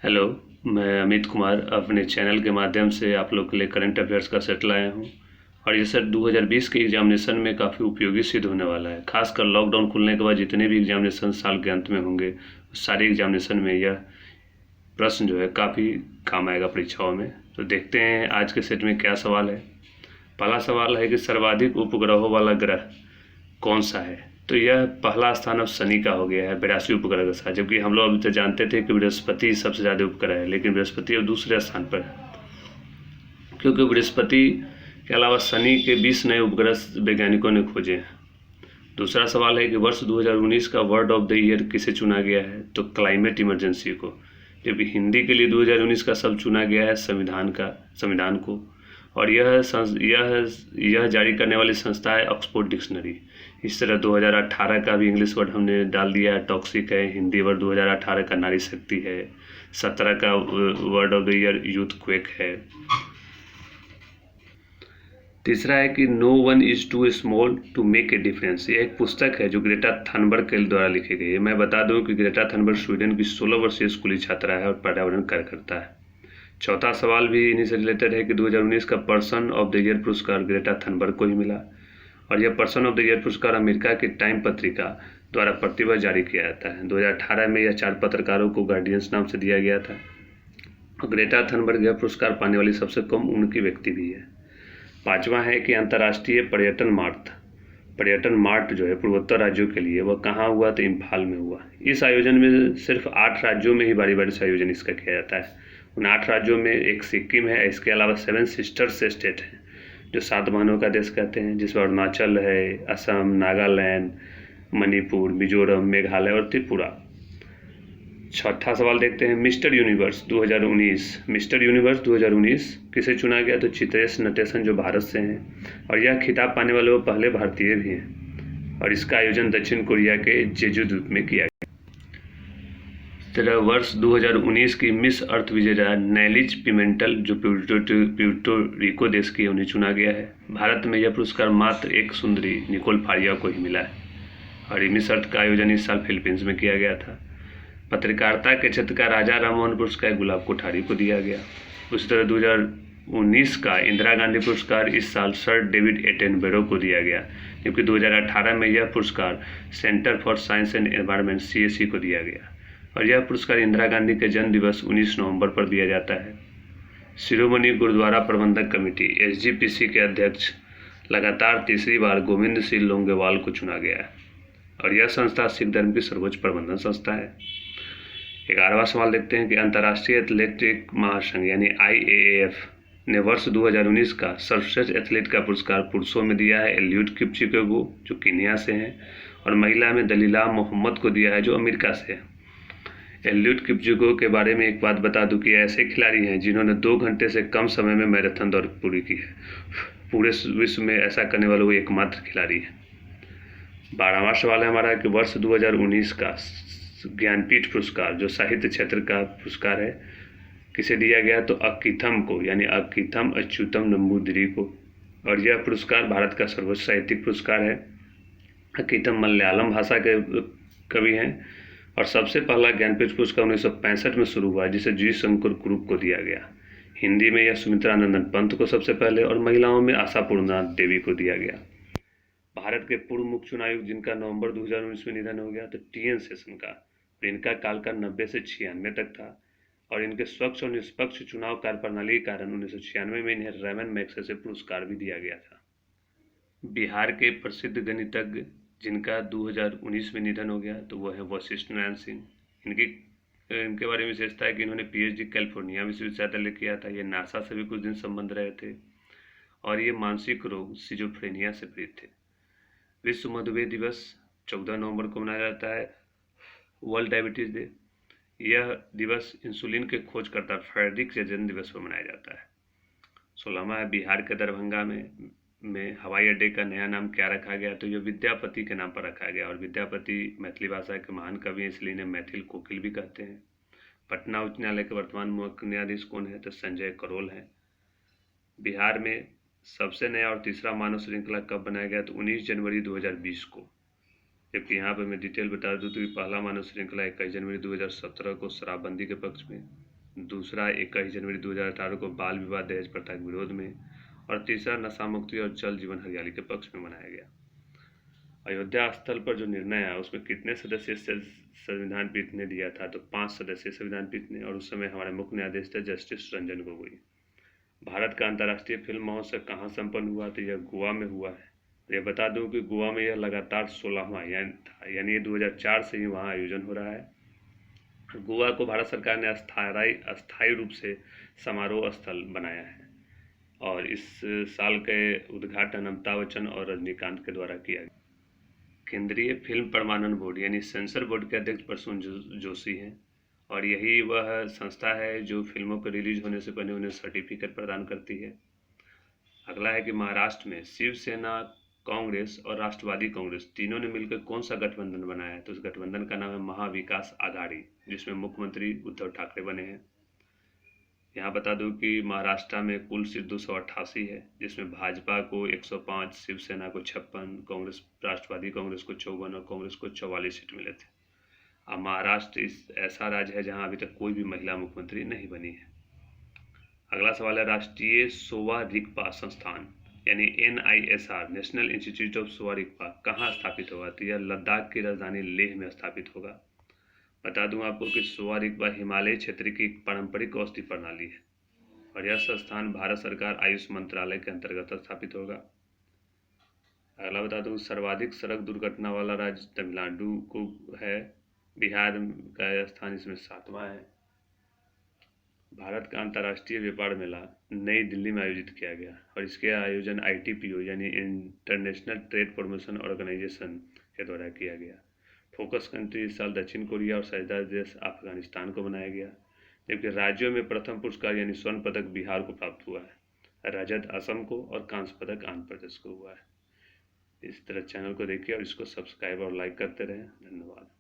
Hello, मैं अमित कुमार अपने channel के माध्यम से आप लोग के लिए करंट अफेयर्स का सेट लाया हूँ। और ये सेट 2020 के एग्जामिनेशन में काफ़ी उपयोगी सिद्ध होने वाला है। खासकर लॉकडाउन खुलने के बाद जितने भी एग्जामिनेशन साल के अंत में होंगे, सारे एग्जामिनेशन में यह प्रश्न जो है काफ़ी काम आएगा परीक्षाओं में। तो देखते हैं आज के सेट में क्या सवाल है। पहला सवाल है कि सर्वाधिक उपग्रहों वाला ग्रह कौन सा है। तो यह पहला स्थान अब शनि का हो गया है 82 उपग्रह के साथ, जबकि हम लोग अभी तक जानते थे कि बृहस्पति सबसे ज़्यादा उपग्रह है, लेकिन बृहस्पति अब दूसरे स्थान पर है क्योंकि बृहस्पति के अलावा शनि के 20 नए उपग्रह वैज्ञानिकों ने खोजे हैं। दूसरा सवाल है कि वर्ष 2019 का वर्ड ऑफ द ईयर किसे चुना गया है। तो क्लाइमेट इमरजेंसी को, जबकि हिंदी के लिए 2019 का शब्द चुना गया है संविधान को। और यह जारी करने वाली संस्था है ऑक्सफोर्ड डिक्शनरी। इस तरह 2018 का भी इंग्लिश वर्ड हमने डाल दिया है, टॉक्सिक है। हिंदी वर्ड 2018 का नारी शक्ति है। 17 का word of the year youthquake है। तीसरा है कि no one is too small to make a difference. ये एक पुस्तक है जो ग्रेटा थनबर्ग के द्वारा लिखी गई है। मैं बता दूं कि ग्रेटा थनबर्ग स्वीडन की 16 वर्षीय स्कूली छात्रा है और पर्यावरण कार्यकर्ता है। चौथा सवाल भी इन्हीं से रिलेटेड है कि 2019 का पर्सन ऑफ द ईयर पुरस्कार ग्रेटा थनबर्ग को ही मिला। और यह पर्सन ऑफ द ईयर पुरस्कार अमेरिका की टाइम पत्रिका द्वारा प्रतिवर्ष जारी किया जाता है। 2018 में यह 4 पत्रकारों को गार्डियंस नाम से दिया गया था। ग्रेटा थनबर्ग यह पुरस्कार पाने वाली सबसे कम उम्र की व्यक्ति भी है। पांचवा है कि अंतर्राष्ट्रीय पर्यटन मार्ट जो है पूर्वोत्तर राज्यों के लिए वह कहाँ हुआ। तो इम्फाल में हुआ। इस आयोजन में सिर्फ 8 राज्यों में ही बारी बारी से आयोजन इसका किया जाता है। उन 8 राज्यों में एक सिक्किम है, इसके अलावा 7 सिस्टर्स स्टेट हैं जो 7 बहनों का देश कहते हैं, जिसमें अरुणाचल है, असम, नागालैंड, मणिपुर, मिजोरम, मेघालय और त्रिपुरा। छठा सवाल देखते हैं मिस्टर यूनिवर्स 2019 किसे चुना गया। तो चित्रेश नटेशन जो भारत से हैं और यह खिताब पाने वाले वो पहले भारतीय भी हैं। और इसका आयोजन दक्षिण कोरिया के जेजू द्वीप में किया गया। तरह वर्ष 2019 की मिस अर्थ विजेता नेलिज पिमेंटल जो प्यूर्टो रिको देश की उन्हें चुना गया है। भारत में यह पुरस्कार मात्र एक सुंदरी निकोल फारिया को ही मिला है। और मिस अर्थ का आयोजन इस साल फिलीपींस में किया गया था। पत्रकारिता के क्षेत्र का राजा राममोहन पुरस्कार गुलाब कोठारी को दिया गया। उसी तरह 2019 का इंदिरा गांधी पुरस्कार इस साल सर डेविड एटेनबरो को दिया गया, जबकि 2018 में यह पुरस्कार centre for science and environment CSE को दिया गया। और यह पुरस्कार इंदिरा गांधी के जन्म दिवस 19 नवंबर पर दिया जाता है। शिरोमणि गुरुद्वारा प्रबंधक कमेटी SGPC के अध्यक्ष लगातार तीसरी बार गोविंद सिंह लोंगेवाल को चुना गया है। और यह संस्था सिख धर्म की सर्वोच्च प्रबंधन संस्था है। 11वां सवाल देखते हैं कि अंतर्राष्ट्रीय एथलेटिक महासंघ यानी IAAF ने वर्ष 2019 का सर्वश्रेष्ठ एथलीट का पुरस्कार पुरुषों में दिया है एलियूड किपचिगो जो कीनिया से हैं, और महिला में दलीला मोहम्मद को दिया है जो अमेरिका से है। एलियूड किपचिगो के बारे में एक बात बता दूं कि ऐसे खिलाड़ी हैं जिन्होंने 2 घंटे से कम समय में मैराथन दौड़ पूरी की है। पूरे विश्व में ऐसा करने वाले वो एकमात्र खिलाड़ी है। 12वां सवाल है हमारा कि वर्ष 2019 का ज्ञानपीठ पुरस्कार जो साहित्य क्षेत्र का पुरस्कार है किसे दिया गया। तो अक्कीथम को यानी अक्कीथम अच्युतम नंबूदिरी को। और यह पुरस्कार भारत का सर्वोच्च साहित्यिक पुरस्कार है। अक्कीथम मलयालम भाषा के कवि हैं और सबसे पहला ज्ञानपीठ पुरस्कार 1965 में शुरू हुआ जिसे जी शंकर ग्रुप को दिया गया। हिंदी में यह सुमित्रा नंदन पंत को सबसे पहले और महिलाओं में आशा पूर्णनाथ देवी को दिया गया। भारत के पूर्व मुख्य चुनाव आयुक्त जिनका नवंबर 2019 में निधन हो गया तो TN सेशन का। इनका कालकाल 90 से 96 तक था और इनके स्वच्छ और निष्पक्ष चुनाव कार्यप्रणाली के कारण 1996 में इन्हें रेमन मैग्सेसे पुरस्कार भी दिया गया था। बिहार के प्रसिद्ध गणितज्ञ जिनका 2019 में निधन हो गया तो वह है वशिष्ठ नारायण सिंह। इनके बारे में विशेषता है कि इन्होंने PhD कैलिफोर्निया विश्वविद्यालय किया था। ये नासा से भी कुछ दिन संबंध रहे थे और ये मानसिक रोग सिजोफ्रेनिया से पीड़ित थे। विश्व मधुमेह दिवस 14 नवंबर को मनाया जाता है, वर्ल्ड डायबिटीज डे। यह दिवस इंसुलिन के खोजकर्ता फ्रेडरिक के जन्म दिवस पर मनाया जाता है। 16वां है बिहार के दरभंगा में हवाई अड्डे का नया नाम क्या रखा गया। तो यह विद्यापति के नाम पर रखा गया और विद्यापति मैथिली भाषा के महान कवि हैं, इसलिए इन्हें मैथिल कोकिल भी कहते हैं। पटना उच्च न्यायालय के वर्तमान मुख्य न्यायाधीश कौन है। तो संजय करोल हैं। बिहार में सबसे नया और तीसरा मानव श्रृंखला कब बनाया गया। तो 19 जनवरी 2020 को। जबकि यहाँ पर मैं डिटेल बता दूँ तो पहला मानव श्रृंखला 21 जनवरी 2017 को शराबबंदी के पक्ष में दूसरा 21 जनवरी 2018 को बाल विवाह दहेज प्रथा के विरोध में, और तीसरा नशा मुक्ति और जल जीवन हरियाली के पक्ष में मनाया गया। अयोध्या स्थल पर जो निर्णय आया उसमें कितने सदस्य संविधान पीठ ने दिया था, तो 5 सदस्य संविधान पीठ ने, और उस समय हमारे मुख्य न्यायाधीश थे जस्टिस रंजन गोगोई। भारत का अंतर्राष्ट्रीय फिल्म महोत्सव कहाँ संपन्न हुआ, तो यह गोवा में हुआ है। ये बता दूं कि गोवा में यह लगातार 16वां यानी 2004 से ही वहाँ आयोजन हो रहा है। गोवा को भारत सरकार ने अस्थायी रूप से समारोह स्थल बनाया है, और इस साल के उद्घाटन अमिताभ बच्चन और रजनीकांत के द्वारा किया गया। केंद्रीय फिल्म प्रमाणन बोर्ड यानी सेंसर बोर्ड के अध्यक्ष प्रसून जोशी हैं, और यही वह संस्था है जो फिल्मों के रिलीज होने से पहले उन्हें सर्टिफिकेट प्रदान करती है। अगला है कि महाराष्ट्र में शिवसेना, कांग्रेस और राष्ट्रवादी कांग्रेस तीनों ने मिलकर कौन सा गठबंधन बनाया है, तो उस गठबंधन का नाम है महाविकास आघाड़ी, जिसमें मुख्यमंत्री उद्धव ठाकरे बने हैं। यहाँ बता दूं कि महाराष्ट्र में कुल सीट 288 है, जिसमें भाजपा को 105, शिवसेना को 56, कांग्रेस राष्ट्रवादी कांग्रेस को 54 और कांग्रेस को 44 सीट मिले थे। अब महाराष्ट्र ऐसा राज्य है जहाँ अभी तक कोई भी महिला मुख्यमंत्री नहीं बनी है। अगला सवाल है, राष्ट्रीय सोवा रिगपा संस्थान यानी NISR national institute of Sowa Rigpa कहाँ स्थापित होगा, तो यह लद्दाख की राजधानी लेह में स्थापित होगा। बता दूं आपको कि सोवा रिगपा हिमालय क्षेत्र की पारंपरिक औषधि प्रणाली है, और यह संस्थान भारत सरकार आयुष मंत्रालय के अंतर्गत स्थापित होगा। अगला बता दूं, सर्वाधिक सड़क दुर्घटना वाला राज्य तमिलनाडु को है, बिहार का स्थान इसमें 7वां है। भारत का अंतर्राष्ट्रीय व्यापार मेला नई दिल्ली में आयोजित किया गया, और इसके आयोजन ITPO यानी इंटरनेशनल ट्रेड प्रमोशन ऑर्गेनाइजेशन के द्वारा किया गया। फोकस कंट्री इस साल दक्षिण कोरिया और साझेदार देश अफगानिस्तान को बनाया गया, जबकि राज्यों में प्रथम पुरस्कार यानी स्वर्ण पदक बिहार को प्राप्त हुआ है, रजत असम को और कांस्य पदक आंध्र प्रदेश को हुआ है। इस तरह चैनल को देखिए और इसको सब्सक्राइब और लाइक करते रहें। धन्यवाद।